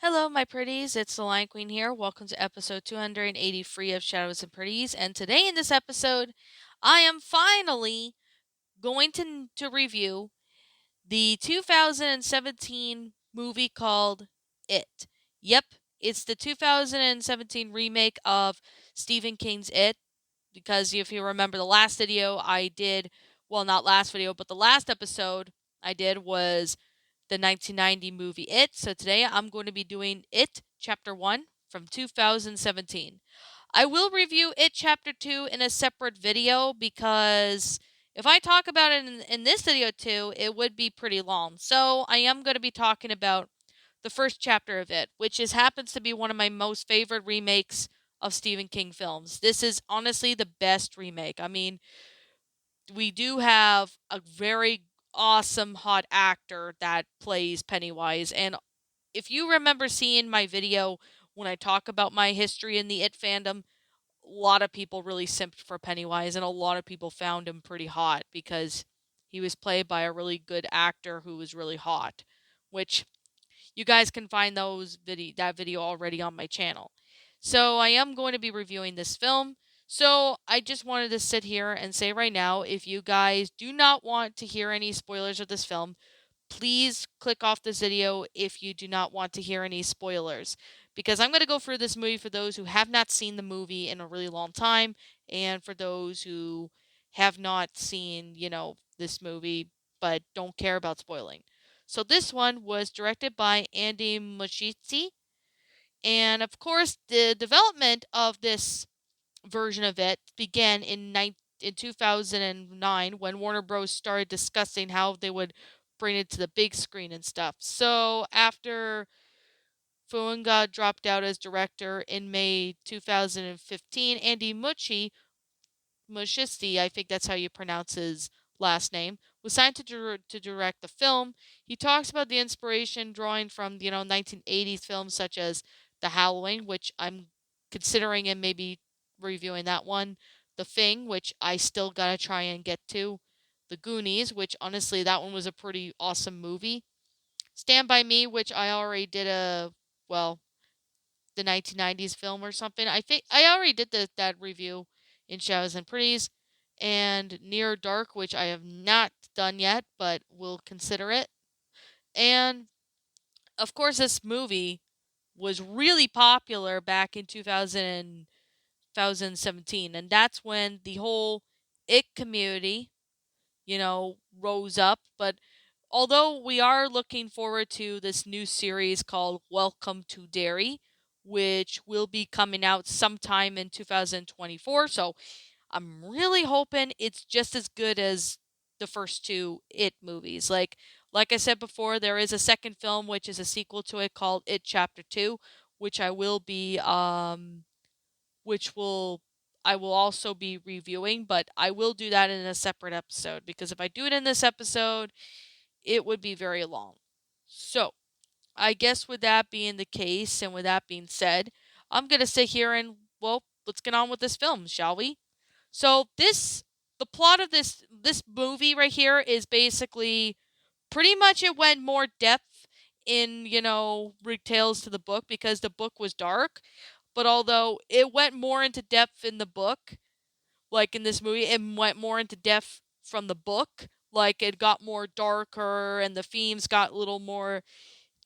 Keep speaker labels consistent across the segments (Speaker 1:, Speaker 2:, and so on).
Speaker 1: Hello, my pretties. It's the Lion Queen here. Welcome to episode 283 of Shadows and Pretties. And today in this episode, I am finally going to review the 2017 movie called It. Yep, it's the 2017 remake of Stephen King's It. Because if you remember the last video I did, well, not last video, but the last episode I did was the 1990 movie It. So today I'm going to be doing It Chapter 1 from 2017. I will review It Chapter 2 in a separate video because if I talk about it in this video too, it would be pretty long. So I am going to be talking about the first chapter of It, which happens to be one of my most favorite remakes of Stephen King films. This is honestly the best remake. I mean, we do have a very awesome hot actor that plays Pennywise. And if you remember seeing my video when I talk about my history in the It fandom, a lot of people really simped for Pennywise, and a lot of people found him pretty hot because he was played by a really good actor who was really hot, which you guys can find that video already on my channel. So I am going to be reviewing this film. So I just wanted to sit here and say right now, if you guys do not want to hear any spoilers of this film, please click off this video if you do not want to hear any spoilers. Because I'm going to go through this movie for those who have not seen the movie in a really long time, and for those who have not seen, this movie but don't care about spoiling. So this one was directed by Andy Muschietti, and of course the development of this version of it began in 2009 when Warner Bros. Started discussing how they would bring it to the big screen and stuff. So after Fuenga dropped out as director in May 2015, Andy Muschisti, I think that's how you pronounce his last name, was signed to direct the film. He talks about the inspiration drawing from, 1980s films such as The Halloween, which I'm considering and maybe reviewing that one. The Thing, which I still gotta try and get to. The Goonies, which honestly, that one was a pretty awesome movie. Stand By Me, which I already did well, the 1990s film or something. I think I already did that review in Shadows and Pretties, and Near Dark, which I have not done yet, but will consider it. And of course, this movie was really popular back in 2017, and that's when the whole It community, rose up. But although we are looking forward to this new series called Welcome to Derry, which will be coming out sometime in 2024. So I'm really hoping it's just as good as the first two It movies. Like I said before, there is a second film which is a sequel to it called It Chapter 2, which which will I will also be reviewing, but I will do that in a separate episode because if I do it in this episode, it would be very long. So, I guess with that being the case and with that being said, I'm going to sit here and, well, let's get on with this film, shall we? So, the plot of this movie right here is basically pretty much it went more depth in, tales to the book because the book was dark, but although it went more into depth in the book, like in this movie, it went more into depth from the book. Like it got more darker and the themes got a little more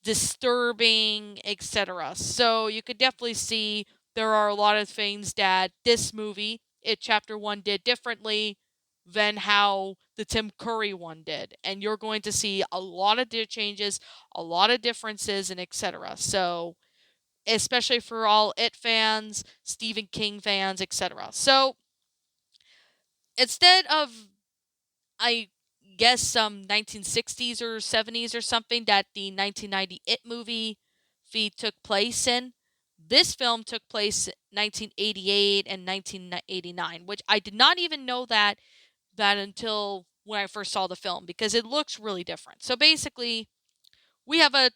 Speaker 1: disturbing, etc. So you could definitely see there are a lot of things that this movie, It Chapter 1, did differently than how the Tim Curry one did. And you're going to see a lot of changes, a lot of differences, and etc. So, especially for all It fans, Stephen King fans, etc. So, instead of, I guess, some 1960s or 70s or something that the 1990 It movie feed took place in, this film took place 1988 and 1989, which I did not even know that until when I first saw the film because it looks really different. So basically, we have a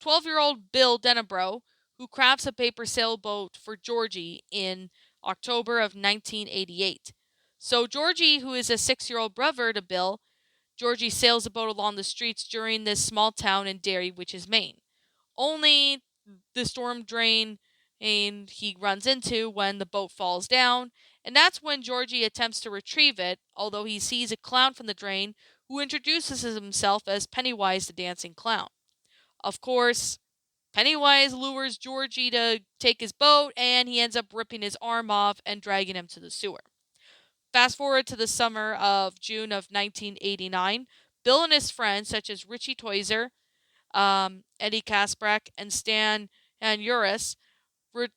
Speaker 1: 12-year-old Bill Denebro who crafts a paper sailboat for Georgie in October of 1988. So Georgie, who is a 6-year-old brother to Bill, Georgie sails a boat along the streets during this small town in Derry, which is Maine. Only the storm drain and he runs into when the boat falls down. And that's when Georgie attempts to retrieve it, although he sees a clown from the drain who introduces himself as Pennywise the Dancing Clown. Of course, Pennywise lures Georgie to take his boat, and he ends up ripping his arm off and dragging him to the sewer. Fast forward to the summer of June of 1989. Bill and his friends, such as Richie Toiser, Eddie Kasprak, and Stan and Uris, re-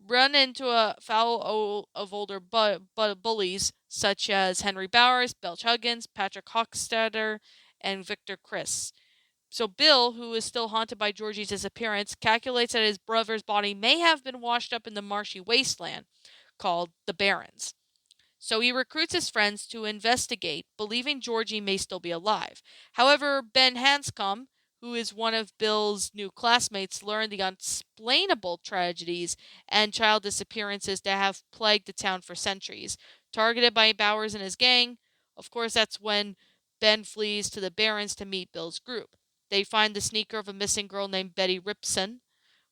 Speaker 1: run into a foul of older bullies such as Henry Bowers, Belch Huggins, Patrick Hochstetter, and Victor Chris. So Bill, who is still haunted by Georgie's disappearance, calculates that his brother's body may have been washed up in the marshy wasteland called the Barrens. So he recruits his friends to investigate, believing Georgie may still be alive. However, Ben Hanscom, who is one of Bill's new classmates, learned the unexplainable tragedies and child disappearances that have plagued the town for centuries. Targeted by Bowers and his gang, of course, that's when Ben flees to the Barrens to meet Bill's group. They find the sneaker of a missing girl named Betty Ripson,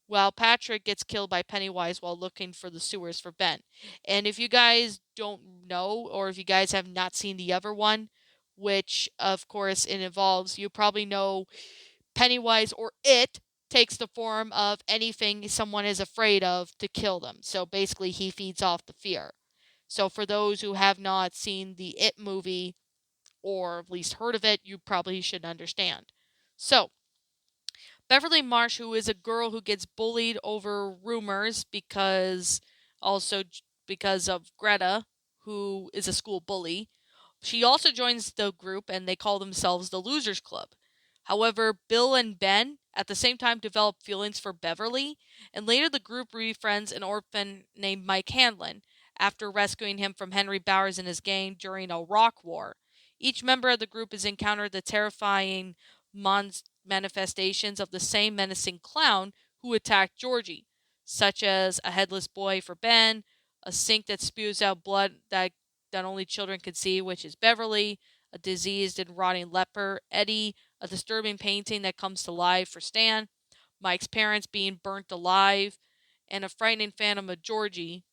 Speaker 1: while Patrick gets killed by Pennywise while looking for the sewers for Ben. And if you guys don't know, or if you guys have not seen the other one, which of course it involves, you probably know Pennywise or it takes the form of anything someone is afraid of to kill them. So basically, he feeds off the fear. So for those who have not seen the It movie, or at least heard of it, you probably should understand. So, Beverly Marsh, who is a girl who gets bullied over rumors also because of Greta, who is a school bully. She also joins the group and they call themselves the Losers Club. However, Bill and Ben at the same time develop feelings for Beverly, and later the group befriends an orphan named Mike Hanlon after rescuing him from Henry Bowers and his gang during a rock war. Each member of the group has encountered the terrifying manifestations of the same menacing clown who attacked Georgie, such as a headless boy for Ben, a sink that spews out blood that only children could see, which is Beverly, a diseased and rotting leper, Eddie, a disturbing painting that comes to life for Stan, Mike's parents being burnt alive, and a frightening phantom of Georgie,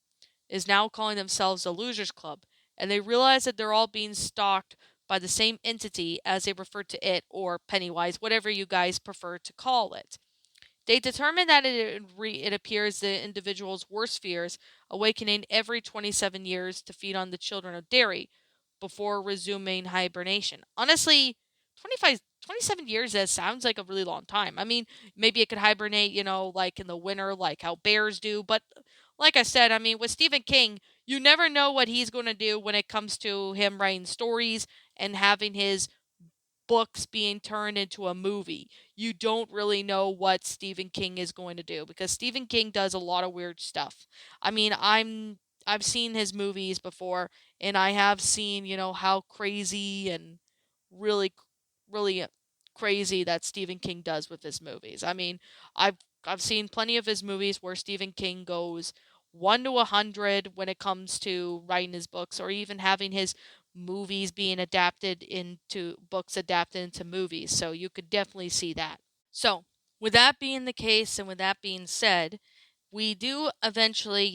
Speaker 1: is now calling themselves the Losers Club, and they realize that they're all being stalked by the same entity as they refer to it, or Pennywise, whatever you guys prefer to call it. They determine that it appears the individual's worst fears, awakening every 27 years to feed on the children of Derry before resuming hibernation. Honestly, 27 years, that sounds like a really long time. I mean, maybe it could hibernate, like in the winter, like how bears do. But like I said, I mean, with Stephen King, you never know what he's going to do when it comes to him writing stories and having his books being turned into a movie. You don't really know what Stephen King is going to do because Stephen King does a lot of weird stuff. I mean, I've seen his movies before and I have seen, how crazy and really really crazy that Stephen King does with his movies. I mean, I've I've seen plenty of his movies where Stephen King goes 1 to 100 when it comes to writing his books or even having his movies being adapted into books adapted into movies. So you could definitely see that. So, with that being the case and with that being said, we do eventually,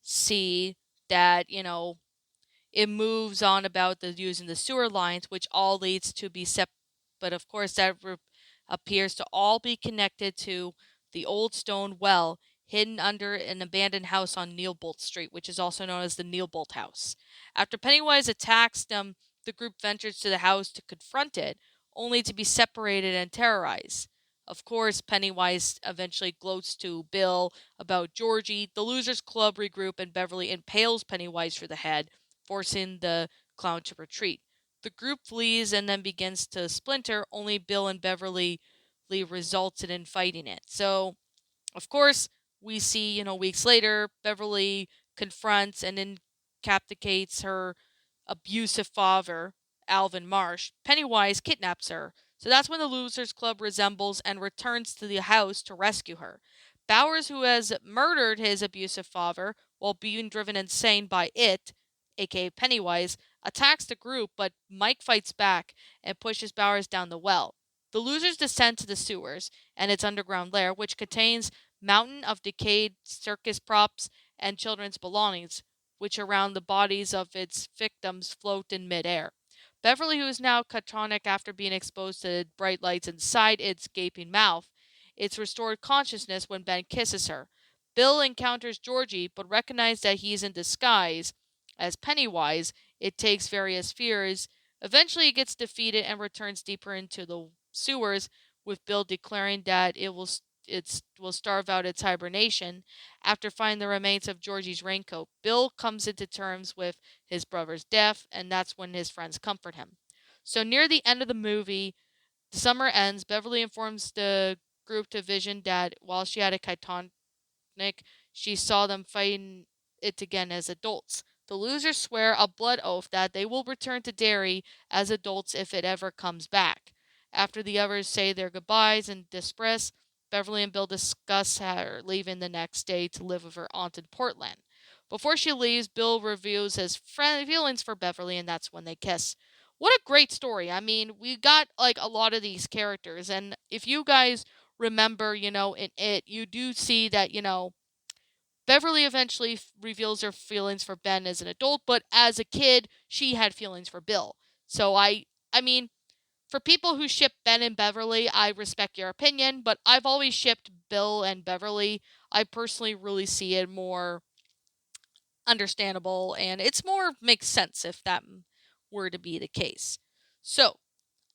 Speaker 1: see that, it moves on about the using the sewer lines, which all leads to be but of course that appears to all be connected to the old stone well hidden under an abandoned house on Neilbolt Street, which is also known as the Neilbolt House. After Pennywise attacks them, the group ventures to the house to confront it, only to be separated and terrorized. Of course, Pennywise eventually gloats to Bill about Georgie. The Losers Club regroup and Beverly impales Pennywise for the head, forcing the clown to retreat. The group flees and then begins to splinter, only Bill and Beverly Lee resulted in fighting it. So, of course, we see, weeks later, Beverly confronts and incapacitates her abusive father, Alvin Marsh. Pennywise kidnaps her. So that's when the Losers Club resembles and returns to the house to rescue her. Bowers, who has murdered his abusive father while being driven insane by it, aka Pennywise, attacks the group, but Mike fights back and pushes Bowers down the well. The losers descend to the sewers and its underground lair, which contains mountain of decayed circus props and children's belongings, which around the bodies of its victims float in midair. Beverly, who is now catatonic after being exposed to bright lights inside its gaping mouth, it's restored consciousness when Ben kisses her. Bill encounters Georgie, but recognizes that he is in disguise as Pennywise. It takes various fears. Eventually, it gets defeated and returns deeper into the sewers, with Bill declaring that will starve out its hibernation. After finding the remains of Georgie's raincoat, Bill comes into terms with his brother's death, and that's when his friends comfort him. So near the end of the movie, the summer ends. Beverly informs the group to Vision that while she had a chiton Nick, she saw them fighting it again as adults. The losers swear a blood oath that they will return to Derry as adults if it ever comes back. After the others say their goodbyes and disperse, Beverly and Bill discuss her leaving the next day to live with her aunt in Portland. Before she leaves, Bill reveals his feelings for Beverly, and that's when they kiss. What a great story. I mean, we got like a lot of these characters, and if you guys remember, in it, you do see that, Beverly eventually reveals her feelings for Ben as an adult, but as a kid, she had feelings for Bill. So I mean, for people who ship Ben and Beverly, I respect your opinion, but I've always shipped Bill and Beverly. I personally really see it more understandable, and it's more makes sense if that were to be the case. So,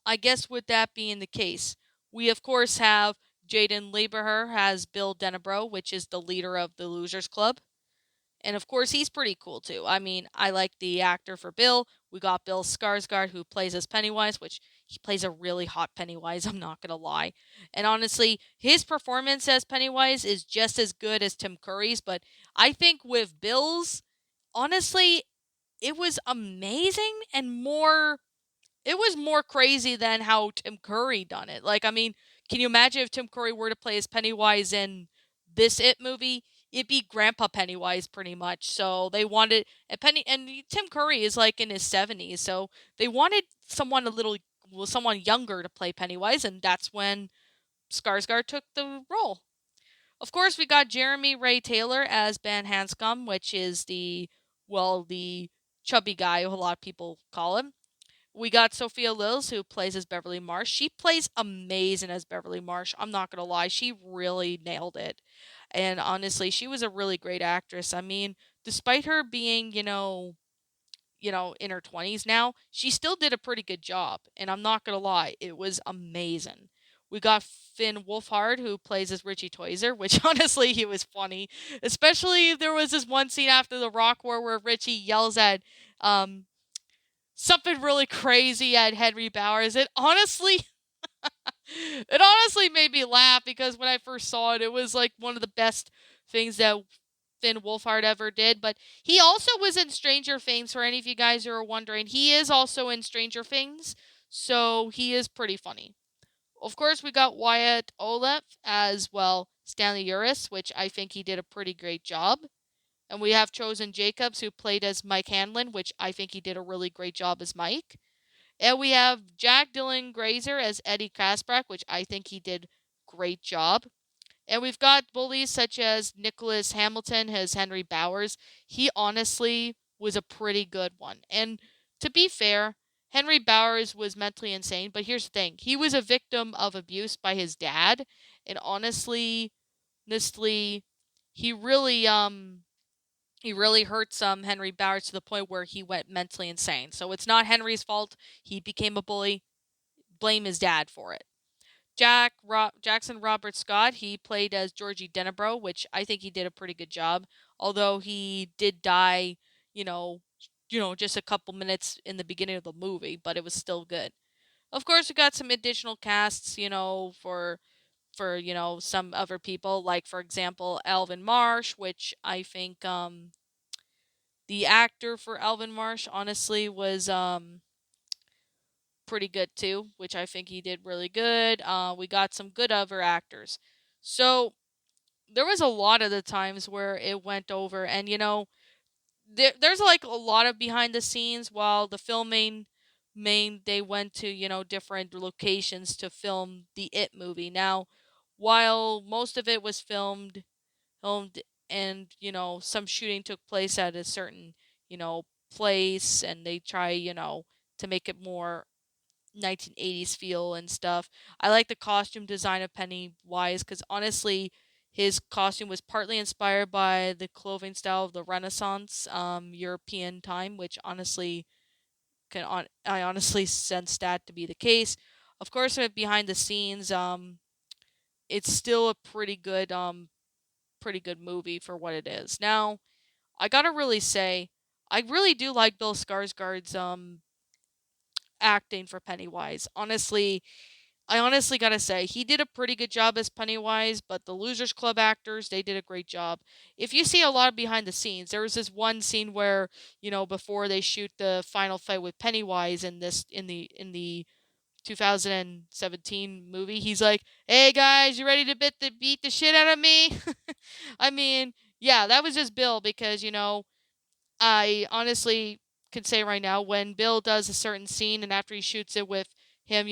Speaker 1: I guess with that being the case, we of course have Jaden Lieberher as Bill Denebro, which is the leader of the Losers Club. And of course, he's pretty cool too. I mean, I like the actor for Bill. We got Bill Skarsgård, who plays as Pennywise, which he plays a really hot Pennywise, I'm not going to lie. And honestly, his performance as Pennywise is just as good as Tim Curry's, but I think with Bill's, honestly, it was amazing and more it was more crazy than how Tim Curry done it. Like, I mean, can you imagine if Tim Curry were to play as Pennywise in this It movie? It'd be Grandpa Pennywise pretty much. So they wanted and Tim Curry is like in his 70s, so they wanted someone younger to play Pennywise, and that's when Skarsgård took the role. Of course, we got Jeremy Ray Taylor as Ben Hanscom, which is the chubby guy, who a lot of people call him. We got Sophia Lillis, who plays as Beverly Marsh. She plays amazing as Beverly Marsh. I'm not gonna lie, she really nailed it. And honestly, she was a really great actress. I mean, despite her being, in her 20s now, she still did a pretty good job. And I'm not gonna lie, it was amazing. We got Finn Wolfhard, who plays as Richie Toyser, which honestly, he was funny. Especially there was this one scene after the Rock War where Richie yells at um, something really crazy at Henry Bowers. It honestly made me laugh because when I first saw it, it was like one of the best things that Finn Wolfhard ever did. But he also was in Stranger Things. For any of you guys who are wondering, he is also in Stranger Things, so he is pretty funny. Of course, we got Wyatt Oleff as well, Stanley Uris, which I think he did a pretty great job. And we have Chosen Jacobs, who played as Mike Hanlon, which I think he did a really great job as Mike. And we have Jack Dylan Grazer as Eddie Kasprak, which I think he did great job. And we've got bullies such as Nicholas Hamilton as Henry Bowers. He honestly was a pretty good one. And to be fair, Henry Bowers was mentally insane, but here's the thing. He was a victim of abuse by his dad, and honestly, he really he really hurt Henry Bowers to the point where he went mentally insane. So it's not Henry's fault. He became a bully. Blame his dad for it. Jackson Robert Scott, he played as Georgie Denebro, which I think he did a pretty good job. Although he did die, you know, just a couple minutes in the beginning of the movie, but it was still good. Of course, we got some additional casts, for some other people, like for example Alvin Marsh, which I think the actor for Alvin Marsh honestly was pretty good too, which I think he did really good. We got some good other actors. So there was a lot of the times where it went over, and there's like a lot of behind the scenes while the filming they went to, different locations to film the It movie. Now, while most of it was filmed and, some shooting took place at a certain, you know, place, and they try, to make it more 1980s feel and stuff. I like the costume design of Pennywise because honestly, his costume was partly inspired by the clothing style of the Renaissance European time, which honestly I honestly sense that to be the case. Of course, behind the scenes, it's still a pretty good movie for what it is. Now, I gotta really say, I really do like Bill Skarsgård's acting for Pennywise. I honestly gotta say, he did a pretty good job as Pennywise, but the Losers Club actors, they did a great job. If you see a lot of behind the scenes, there was this one scene where, before they shoot the final fight with Pennywise in the 2017 movie, he's like, "Hey guys, you ready to beat the shit out of me?" I mean, yeah, that was just Bill because, I honestly can say right now when Bill does a certain scene and after he shoots it with him,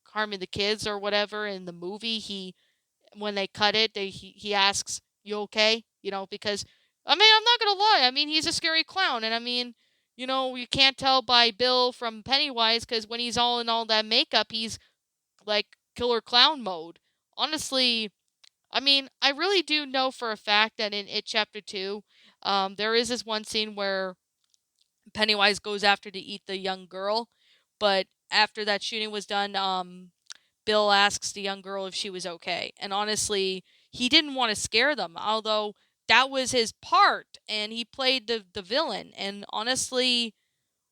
Speaker 1: harming the kids or whatever in the movie, he when they cut it, he asks, "You okay?" Because I mean, I'm not gonna lie. I mean, he's a scary clown, and I mean, you can't tell by Bill from Pennywise because when he's all in all that makeup, he's like killer clown mode. Honestly, I mean, I really do know for a fact that in It Chapter 2, there is this one scene where Pennywise goes after to eat the young girl, but after that shooting was done, Bill asks the young girl if she was okay. And honestly, he didn't want to scare them, although that was his part, and he played the villain. And honestly,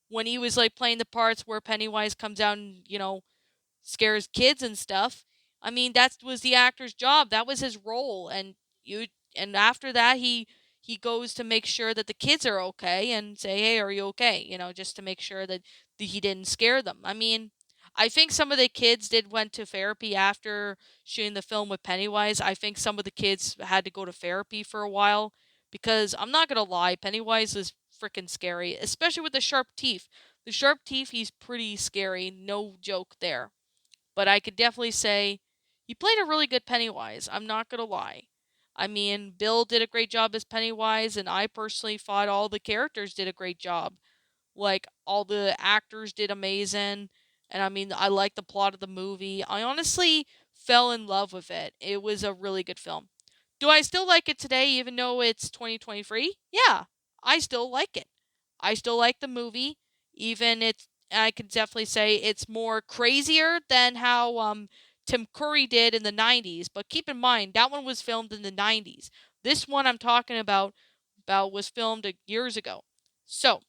Speaker 1: when he was like playing the parts where Pennywise comes out and, scares kids and stuff. I mean, that was the actor's job. That was his role. And after that he goes to make sure that the kids are okay and say, "Hey, are you okay?" Just to make sure that he didn't scare them. I mean, I think some of the kids did went to therapy after shooting the film with Pennywise. I think some of the kids had to go to therapy for a while because I'm not going to lie, Pennywise is freaking scary, especially with the sharp teeth. The sharp teeth, he's pretty scary, no joke there. But I could definitely say he played a really good Pennywise. I'm not going to lie. I mean, Bill did a great job as Pennywise, and I personally thought all the characters did a great job. Like, all the actors did amazing. And I mean, I like the plot of the movie. I honestly fell in love with it. It was a really good film. Do I still like it today, even though it's 2023? Yeah, I still like it. I still like the movie, even it's. I could definitely say it's more crazier than how Tim Curry did in the 90s. But keep in mind that one was filmed in the 90s. This one I'm talking about was filmed years ago. So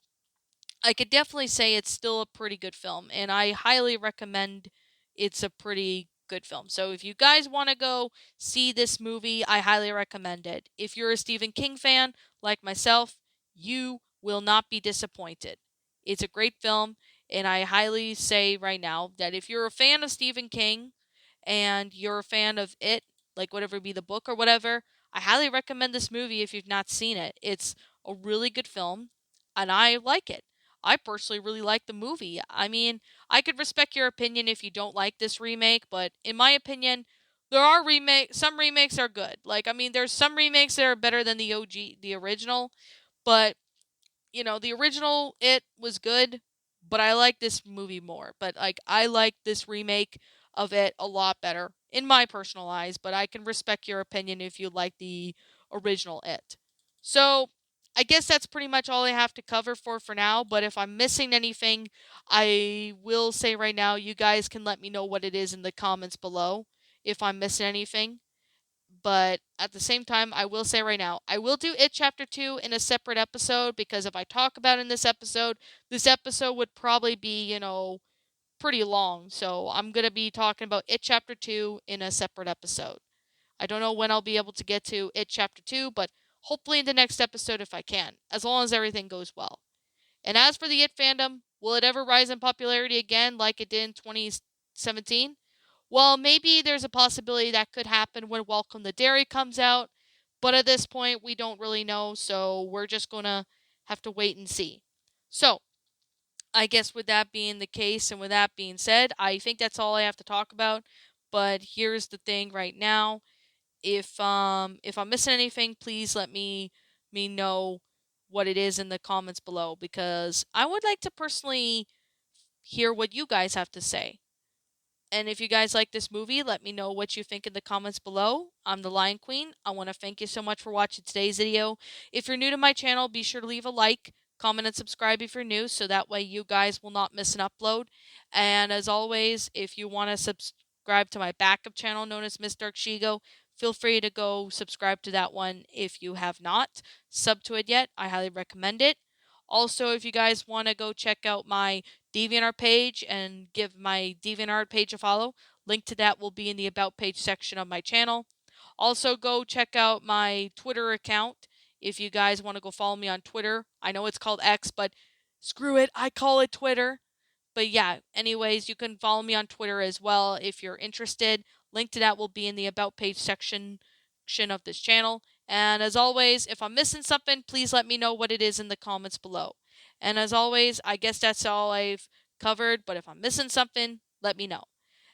Speaker 1: I could definitely say it's still a pretty good film, and I highly recommend it's a pretty good film. So if you guys want to go see this movie, I highly recommend it. If you're a Stephen King fan like myself, you will not be disappointed. It's a great film, and I highly say right now that if you're a fan of Stephen King and you're a fan of it, like whatever be the book or whatever, I highly recommend this movie if you've not seen it. It's a really good film, and I like it. I personally really like the movie. I mean, I could respect your opinion if you don't like this remake, but in my opinion, there are some remakes are good. Like I mean, there's some remakes that are better than the OG, the original, but the original it was good, but I like this movie more. But like I like this remake of it a lot better in my personal eyes, but I can respect your opinion if you like the original it. So, I guess that's pretty much all I have to cover for now, but if I'm missing anything, I will say right now you guys can let me know what it is in the comments below if I'm missing anything. But at the same time, I will say right now, I will do It Chapter 2 in a separate episode because if I talk about it in this episode would probably be, pretty long. So I'm going to be talking about It Chapter 2 in a separate episode. I don't know when I'll be able to get to It Chapter 2, but hopefully in the next episode if I can, as long as everything goes well. And as for the It fandom, will it ever rise in popularity again like it did in 2017? Well, maybe there's a possibility that could happen when Welcome the Dairy comes out, but at this point we don't really know, so we're just going to have to wait and see. So, I guess with that being the case and with that being said, I think that's all I have to talk about. But here's the thing right now. If I'm missing anything, please let me know what it is in the comments below, because I would like to personally hear what you guys have to say. And if you guys like this movie, let me know what you think in the comments below. I'm the Lion Queen. I want to thank you so much for watching today's video. If you're new to my channel, be sure to leave a like, comment, and subscribe if you're new, so that way you guys will not miss an upload. And as always, if you want to subscribe to my backup channel known as Miss Dark Shigo, feel free to go subscribe to that one if you have not sub to it yet. I highly recommend it. Also, if you guys want to go check out my DeviantArt page and give my DeviantArt page a follow, link to that will be in the About page section of my channel. Also, go check out my Twitter account if you guys want to go follow me on Twitter. I know it's called X, but screw it, I call it Twitter. But yeah, anyways, you can follow me on Twitter as well if you're interested. Link to that will be in the About page section of this channel. And as always, if I'm missing something, please let me know what it is in the comments below. And as always, I guess that's all I've covered, but if I'm missing something, let me know.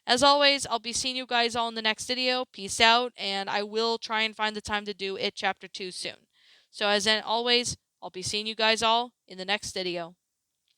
Speaker 1: As always, I'll be seeing you guys all in the next video. Peace out, and I will try and find the time to do It Chapter 2 soon. So as always, I'll be seeing you guys all in the next video.